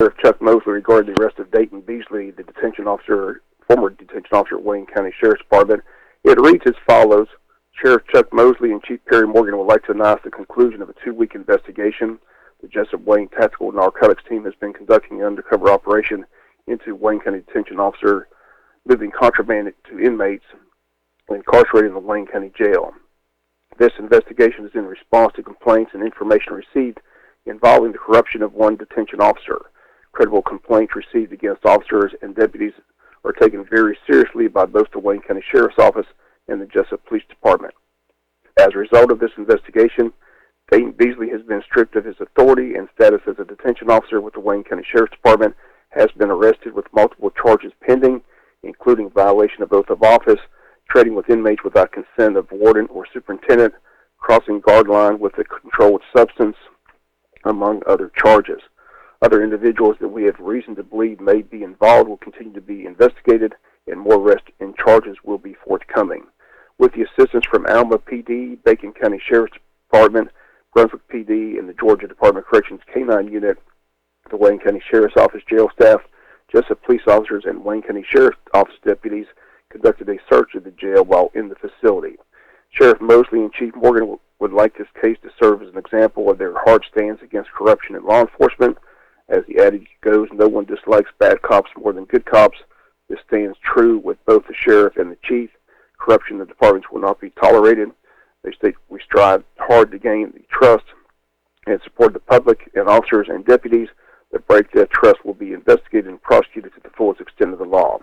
Sheriff Chuck Mosley regarding the arrest of Dayton Beasley, the former detention officer at Wayne County Sheriff's Department. It reads as follows. Sheriff Chuck Mosley and Chief Perry Morgan would like to announce the conclusion of a 2-week investigation. The Jesup Wayne Tactical Narcotics Team has been conducting an undercover operation into Wayne County Detention Officer, moving contraband to inmates incarcerated in the Wayne County Jail. This investigation is in response to complaints and information received involving the corruption of one detention officer. Credible complaints received against officers and deputies are taken very seriously by both the Wayne County Sheriff's Office and the Jesup Police Department. As a result of this investigation, Dayton Beasley has been stripped of his authority and status as a detention officer with the Wayne County Sheriff's Department, has been arrested with multiple charges pending, including violation of oath of office, trading with inmates without consent of warden or superintendent, crossing guard line with a controlled substance, among other charges. Other individuals that we have reason to believe may be involved will continue to be investigated, and more arrests and charges will be forthcoming. With the assistance from Alma PD, Bacon County Sheriff's Department, Brunswick PD, and the Georgia Department of Corrections K-9 Unit, the Wayne County Sheriff's Office jail staff, Jesup police officers, and Wayne County Sheriff's Office deputies conducted a search of the jail while in the facility. Sheriff Mosley and Chief Morgan would like this case to serve as an example of their hard stance against corruption in law enforcement. As the adage goes, no one dislikes bad cops more than good cops. This stands true with both the sheriff and the chief. Corruption in the departments will not be tolerated. They state we strive hard to gain the trust and support of the public and officers and deputies. That break that trust will be investigated and prosecuted to the fullest extent of the law.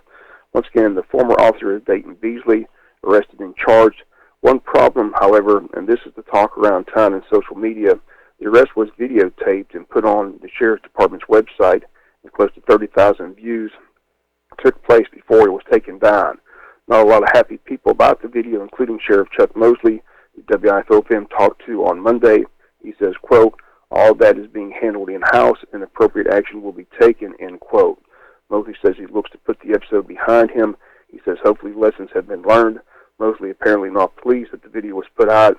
Once again, the former officer is Dayton Beasley, arrested and charged. One problem, however, and this is the talk around town and social media, the arrest was videotaped and put on the Sheriff's Department's website, with close to 30,000 views. It took place before it was taken down. Not a lot of happy people about the video, including Sheriff Chuck Mosley, who WIFO talked to on Monday. He says, quote, all that is being handled in-house and appropriate action will be taken, end quote. Mosley says he looks to put the episode behind him. He says hopefully lessons have been learned. Mosley apparently not pleased that the video was put out,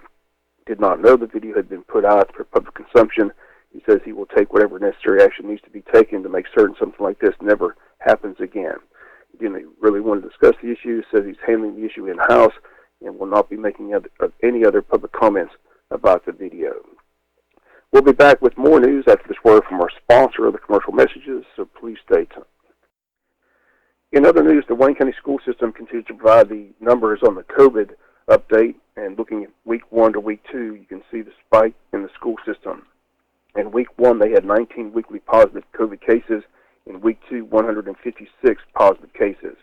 did not know the video had been put out for public consumption. He says he will take whatever necessary action needs to be taken to make certain something like this never happens again. He didn't really want to discuss the issue, says he's handling the issue in-house and will not be making any other public comments about the video. We'll be back with more news after this word from our sponsor of the commercial messages, so please stay tuned. In other news, the Wayne County school system continues to provide the numbers on the COVID update, and looking at week 1 to week 2, you can see the spike in the school system. In week 1, they had 19 weekly positive COVID cases. In week 2, 156 positive cases.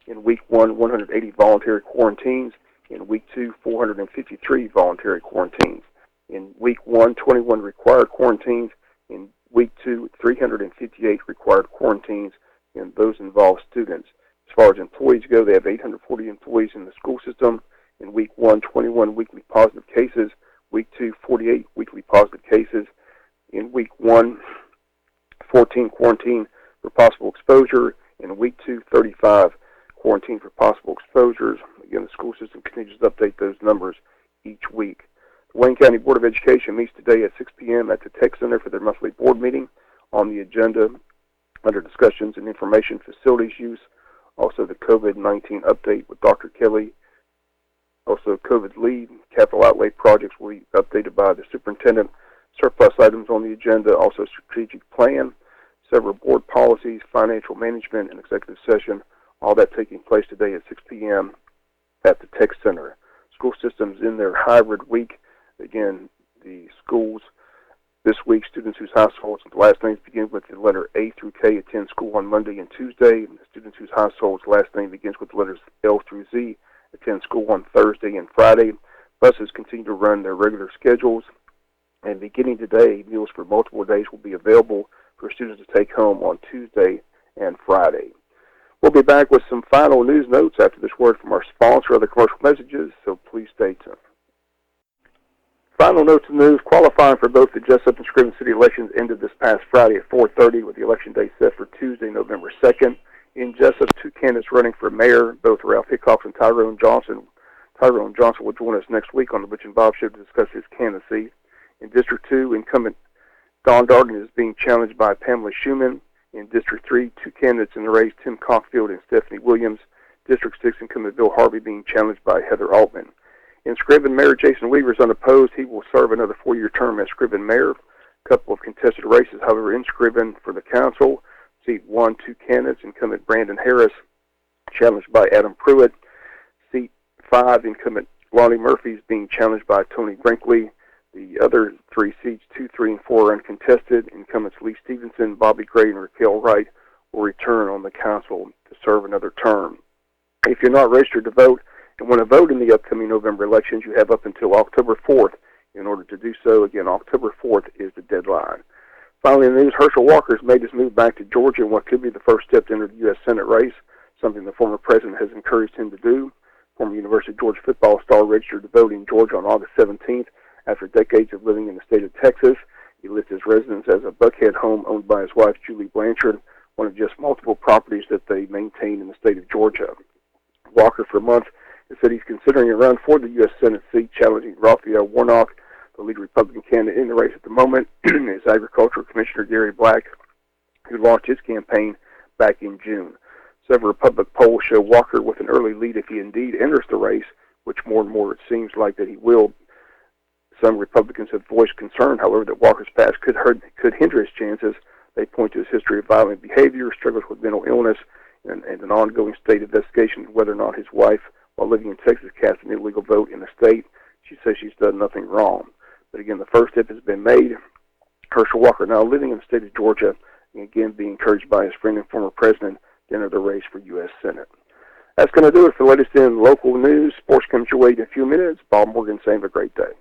In week 1, 180 voluntary quarantines. In week 2, 453 voluntary quarantines. In week 1, 21 required quarantines. In week 2, 358 required quarantines, and those involve students. As far as employees go, they have 840 employees in the school system. In week 1, 21 weekly positive cases. Week 2, 48 weekly positive cases. In week 1, 14 quarantine for possible exposure. In week 2, 35 quarantine for possible exposures. Again, the school system continues to update those numbers each week. The Wayne County Board of Education meets today at 6 p.m. at the Tech Center for their monthly board meeting. On the agenda, under discussions and information facilities use, also the COVID-19 update with Dr. Kelly. Also, COVID leave, capital outlay projects will be updated by the superintendent. Surplus items on the agenda, also strategic plan, several board policies, financial management, and executive session, all that taking place today at 6 p.m. at the Tech Center. School systems in their hybrid week. Again, the schools this week, students whose households last names begin with the letter A through K attend school on Monday and Tuesday. And students whose households last name begins with the letters L through Z attend school on Thursday and Friday. Buses continue to run their regular schedules. And beginning today, meals for multiple days will be available for students to take home on Tuesday and Friday. We'll be back with some final news notes after this word from our sponsor of the commercial messages, so please stay tuned. Final notes of news, qualifying for both the Jesup and Scriven City elections ended this past Friday at 4:30 with the election day set for Tuesday, November 2nd. In Jesup, 2 candidates running for mayor, both Ralph Hickox and Tyrone Johnson. Tyrone Johnson will join us next week on the Butch and Bob Show to discuss his candidacy. In District 2, incumbent Don Darden is being challenged by Pamela Schumann. In District 3, two candidates in the race, Tim Cockfield and Stephanie Williams. District 6, incumbent Bill Harvey being challenged by Heather Altman. In Scriven, Mayor Jason Weaver is unopposed. He will serve another 4-year term as Scriven Mayor. A couple of contested races, however, in Scriven for the council. Seat 1, two candidates, incumbent Brandon Harris, challenged by Adam Pruitt. Seat 5, incumbent Lonnie Murphy is being challenged by Tony Brinkley. The other 3 seats, 2, 3, and 4, are uncontested. Incumbents Lee Stevenson, Bobby Gray, and Raquel Wright will return on the council to serve another term. If you're not registered to vote and want to vote in the upcoming November elections, you have up until October 4th in order to do so. Again, October 4th is the deadline. Finally, in the news, Herschel Walker has made his move back to Georgia in what could be the first step to enter the U.S. Senate race, something the former president has encouraged him to do. Former University of Georgia football star registered to vote in Georgia on August 17th. After decades of living in the state of Texas, he lists his residence as a Buckhead home owned by his wife, Julie Blanchard, one of just multiple properties that they maintain in the state of Georgia. Walker, for months, has said he's considering a run for the U.S. Senate seat, challenging Raphael Warnock, the lead Republican candidate in the race at the moment, is Agricultural Commissioner Gary Black, who launched his campaign back in June. Several public polls show Walker with an early lead if he indeed enters the race, which more and more it seems like that he will. Some Republicans have voiced concern, however, that Walker's past could hinder his chances. They point to his history of violent behavior, struggles with mental illness, and an ongoing state investigation of whether or not his wife, while living in Texas, cast an illegal vote in the state. She says she's done nothing wrong. But again, the first step has been made. Herschel Walker, now living in the state of Georgia, and again being encouraged by his friend and former president to enter the race for U.S. Senate. That's going to do it for the latest in local news. Sports comes your way in a few minutes. Bob Morgan saying have a great day.